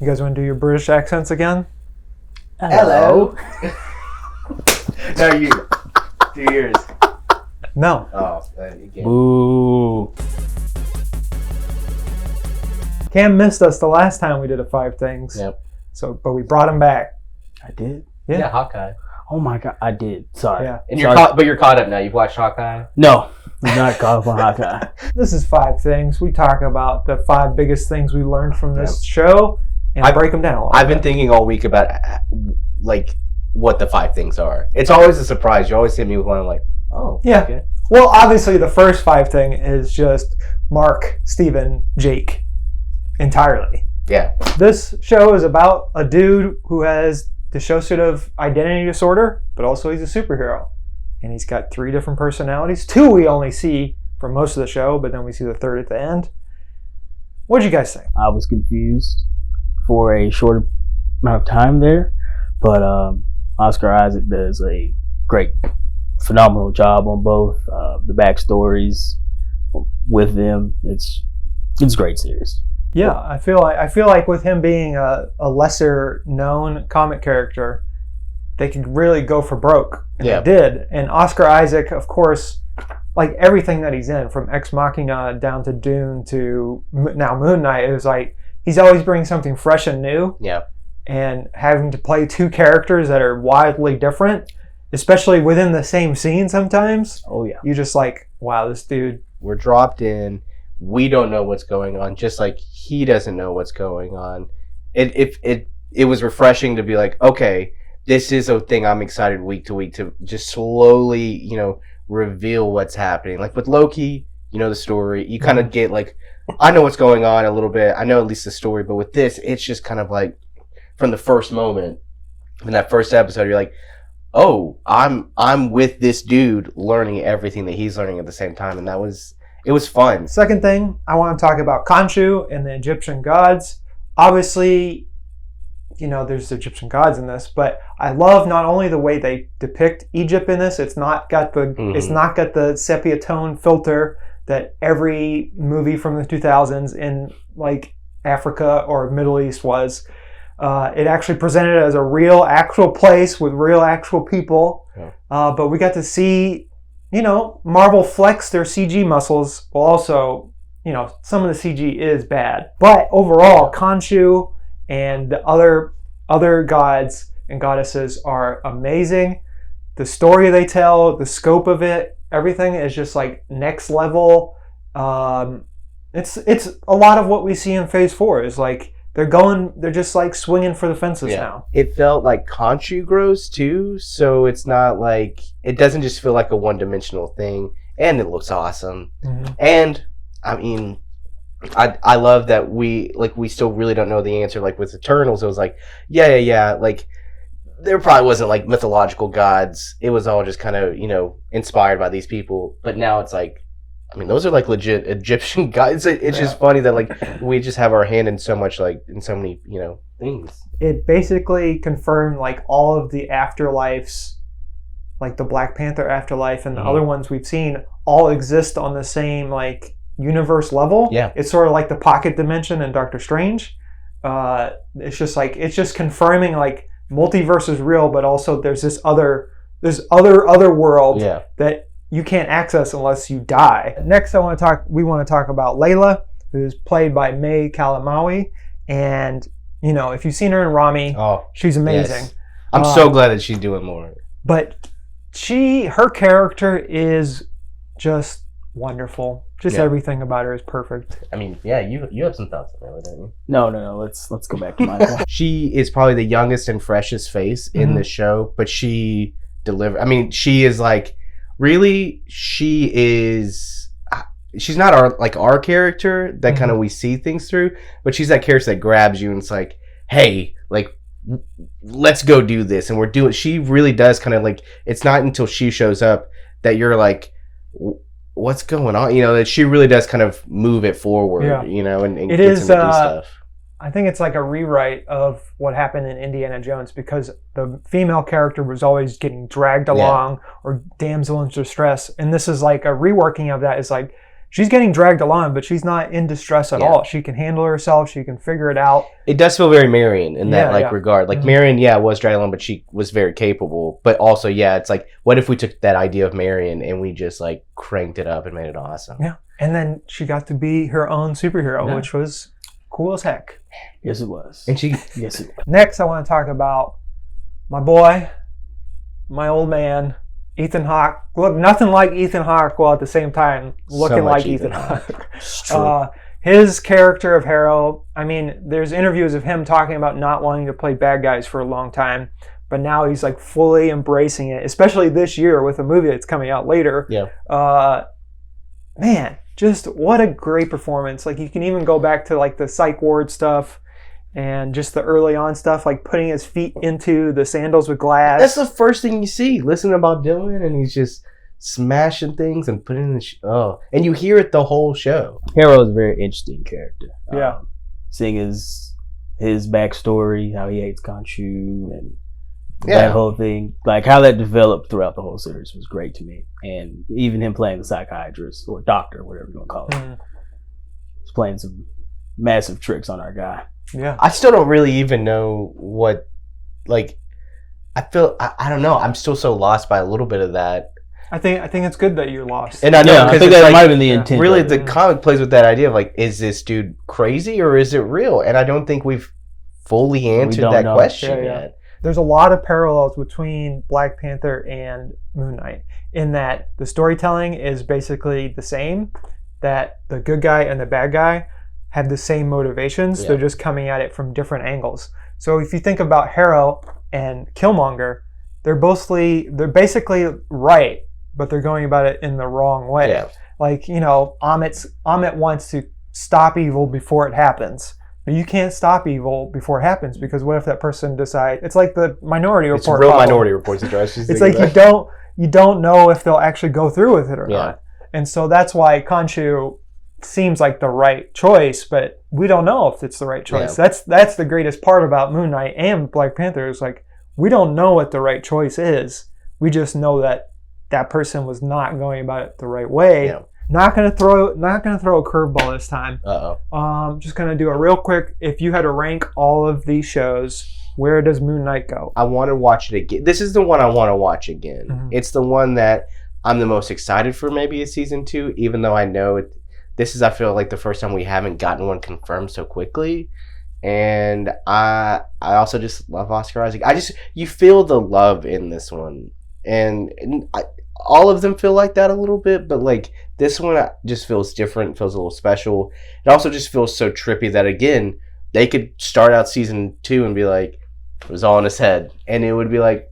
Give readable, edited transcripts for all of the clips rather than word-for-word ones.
You guys want to do your British accents again? Hello. No, you. Do yours. No. Oh, again. Ooh. Cam missed us the last time we did a 5 things. Yep. So, but we brought him back. I did? Yeah. Hawkeye. Oh my god, I did. Sorry. Yeah. And you're caught up now. You've watched Hawkeye? No, I'm not caught up on Hawkeye. This is 5 things. We talk about the 5 biggest things we learned from this show and break them down a little I've been bit. thinking all week about like what the 5 things are. It's always a surprise. You always hit me with one. I'm like, oh, Yeah. Okay. Well, obviously the first 5 thing is just Marc, Steven, Jake entirely. Yeah. This show is about a dude who has dissociative identity disorder, but also he's a superhero. And he's got 3 different personalities. 2 we only see for most of the show, but then we see the 3rd at the end. What did you guys think? I was confused for a short amount of time there, but Oscar Isaac does a great, phenomenal job on both the backstories with them. It's a great series. Yeah, I feel like with him being a lesser known comic character, they could really go for broke. And Yeah. they did. And Oscar Isaac, of course, like everything that he's in, from Ex Machina down to Dune to now Moon Knight, it was like he's always bringing something fresh and new. Yeah. And having to play 2 characters that are wildly different, especially within the same scene sometimes, Oh yeah. you just like, wow, this dude. We're dropped in. We don't know what's going on, just like he doesn't know what's going on. It was refreshing to be like, okay, this is a thing I'm excited week to week to just slowly, reveal what's happening. Like with Loki, the story. You kind of get like, I know what's going on a little bit. I know at least the story, but with this, it's just kind of like from the first moment in that first episode, you're like, oh, I'm with this dude learning everything that he's learning at the same time, and it was fun. Second thing, I want to talk about Khonshu and the Egyptian gods. Obviously, there's Egyptian gods in this, but I love not only the way they depict Egypt in this. It's not got the sepia tone filter that every movie from the 2000s in like Africa or Middle East was. It actually presented it as a real, actual place with real, actual people. Yeah. But we got to see, Marvel flex their CG muscles, while also, some of the CG is bad. But overall, Khonshu and the other gods and goddesses are amazing. The story they tell, the scope of it, everything is just like next level. It's a lot of what we see in Phase 4 is like they're just like swinging for the fences now. It felt like Khonshu grows too, so it's not like, it doesn't just feel like a one-dimensional thing, and it looks awesome. Mm-hmm. And I mean, I love that we still really don't know the answer. Like with Eternals, it was like, yeah, like there probably wasn't like mythological gods. It was all just kind of, inspired by these people. But now it's like, I mean, those are like legit Egyptian gods. It's just funny that like we just have our hand in so much, like in so many, things. It basically confirmed like all of the afterlives, like the Black Panther afterlife and the other ones we've seen, all exist on the same like universe level. Yeah. It's sort of like the pocket dimension in Doctor Strange. It's just confirming like multiverse is real, but also there's other world that you can't access unless you die. Next, we want to talk about Layla, who's played by May Calamawy, and if you've seen her in Rami, she's amazing. Yes. I'm so glad that she's doing more. But her character is just wonderful. Everything about her is perfect. I mean, yeah, you have some thoughts on that, don't you? No. Let's go back to Michael. She is probably the youngest and freshest face in this show, but she delivered. I mean, she is like, really, she's not our character that kind of we see things through, but she's that character that grabs you and it's like, hey, like, let's go do this, and we're doing. She really does kind of like. It's not until she shows up that you're like, what's going on? That she really does kind of move it forward. Yeah. And it gets is. them to do stuff. I think it's like a rewrite of what happened in Indiana Jones, because the female character was always getting dragged along or damsel in distress. And this is like a reworking of that. It's like, she's getting dragged along, but she's not in distress at all. She can handle herself. She can figure it out. It does feel very Marion in that regard. Like Marion, was dragged along, but she was very capable. But also, it's like, what if we took that idea of Marion and we just like cranked it up and made it awesome? Yeah. And then she got to be her own superhero, which was cool as heck. Yes, it was. And she, yes, it was. Next, I want to talk about my boy, my old man, Ethan Hawke. Look, nothing like Ethan Hawke, while at the same time looking like Ethan Hawke. His character of Harrow, I mean, there's interviews of him talking about not wanting to play bad guys for a long time, but now he's like fully embracing it, especially this year with a movie that's coming out later. Yeah. Man, just what a great performance. Like, you can even go back to like the psych ward stuff and just the early on stuff, like putting his feet into the sandals with glass. That's the first thing you see. Listen about Dylan, and he's just smashing things and putting in the and you hear it the whole show. Harrow is a very interesting character. Yeah. Seeing his backstory, how he hates Khonshu, and that whole thing, like how that developed throughout the whole series was great to me. And even him playing the psychiatrist or doctor, whatever you want to call it, he's playing some massive tricks on our guy. Yeah. I still don't really even know what, like, I feel, I don't know. I'm still so lost by a little bit of that. I think it's good that you're lost. And I know, I think that like, might have been the intent. Really, the comic plays with that idea of like, is this dude crazy or is it real? And I don't think we've fully answered that question yet. There's a lot of parallels between Black Panther and Moon Knight in that the storytelling is basically the same, that the good guy and the bad guy have the same motivations. They're just coming at it from different angles. So if you think about Harrow and Killmonger, they're basically right, but they're going about it in the wrong way. Yeah. Like, you know, Amit wants to stop evil before it happens. But you can't stop evil before it happens, because what if that person decides? It's like the Minority Report. It's real problem. Minority Report situation. It's like you don't know if they'll actually go through with it or not. And so that's why Khonshu seems like the right choice, but we don't know if it's the right choice. Yeah. That's the greatest part about Moon Knight and Black Panther, is like, we don't know what the right choice is. We just know that that person was not going about it the right way. Yeah. Not gonna throw a curveball this time. Just gonna do a real quick. If you had to rank all of these shows, where does Moon Knight go? I want to watch it again. This is the one I want to watch again. Mm-hmm. It's the one that I'm the most excited for. Maybe a season 2, even though I know it. This is, I feel like, the first time we haven't gotten one confirmed so quickly. And I also just love Oscar Isaac. You feel the love in this one, and all of them feel like that a little bit, but like this one just feels different, feels a little special. It also just feels so trippy that, again, they could start out season 2 and be like, it was all in his head, and it would be like,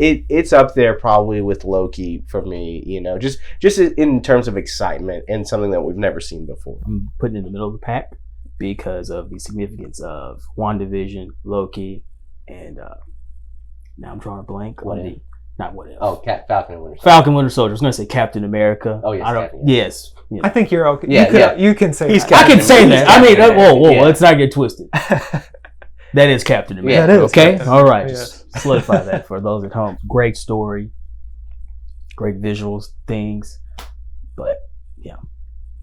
it's up there probably with Loki for me, you know, just in terms of excitement and something that we've never seen before. I'm putting it in the middle of the pack because of the significance of WandaVision, Loki, and now I'm drawing a blank. Not what if. Oh, Falcon and Winter Soldier. Falcon Winter Soldier. I was going to say Captain America. Oh, yes. Yes. I think you're okay. Yeah, you can say He's that. I can say that. I mean, whoa, Yeah. let's not get twisted. That is Captain America. Yeah, that is okay? Captain All right. America, Just solidify that for those at home. Great story. Great visuals, things. But, yeah.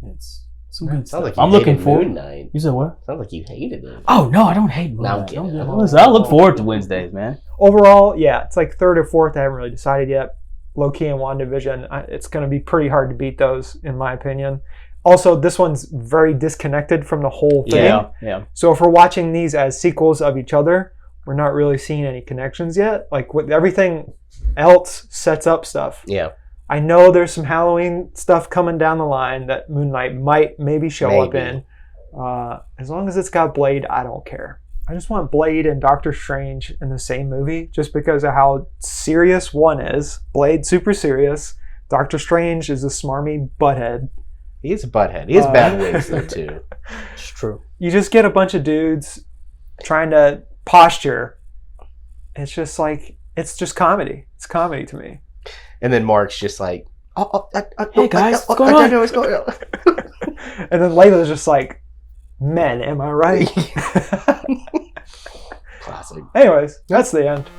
It's some good stuff. Like I'm looking forward. Moon Knight. You said what? Sounds like you hated it. Oh, no, I don't hate Moon No, I'm Knight. kidding. Listen, I look forward to Wednesdays, man. Overall, yeah, it's like third or fourth. I haven't really decided yet. Loki and WandaVision, it's going to be pretty hard to beat those, in my opinion. Also, this one's very disconnected from the whole thing. Yeah. So if we're watching these as sequels of each other, we're not really seeing any connections yet. Like, with everything else sets up stuff. Yeah. I know there's some Halloween stuff coming down the line that Moon Knight might maybe show up in. As long as it's got Blade, I don't care. I just want Blade and Doctor Strange in the same movie, just because of how serious one is. Blade, super serious. Doctor Strange is a smarmy butthead. He is a butthead. He has bad wigs, though, too. It's true. You just get a bunch of dudes trying to posture. It's just like, it's just comedy. It's comedy to me. And then Mark's just like, Hey, guys, what's going on? I know what's going on. And then Layla's just like, men, am I right? Classic. Anyways, that's the end.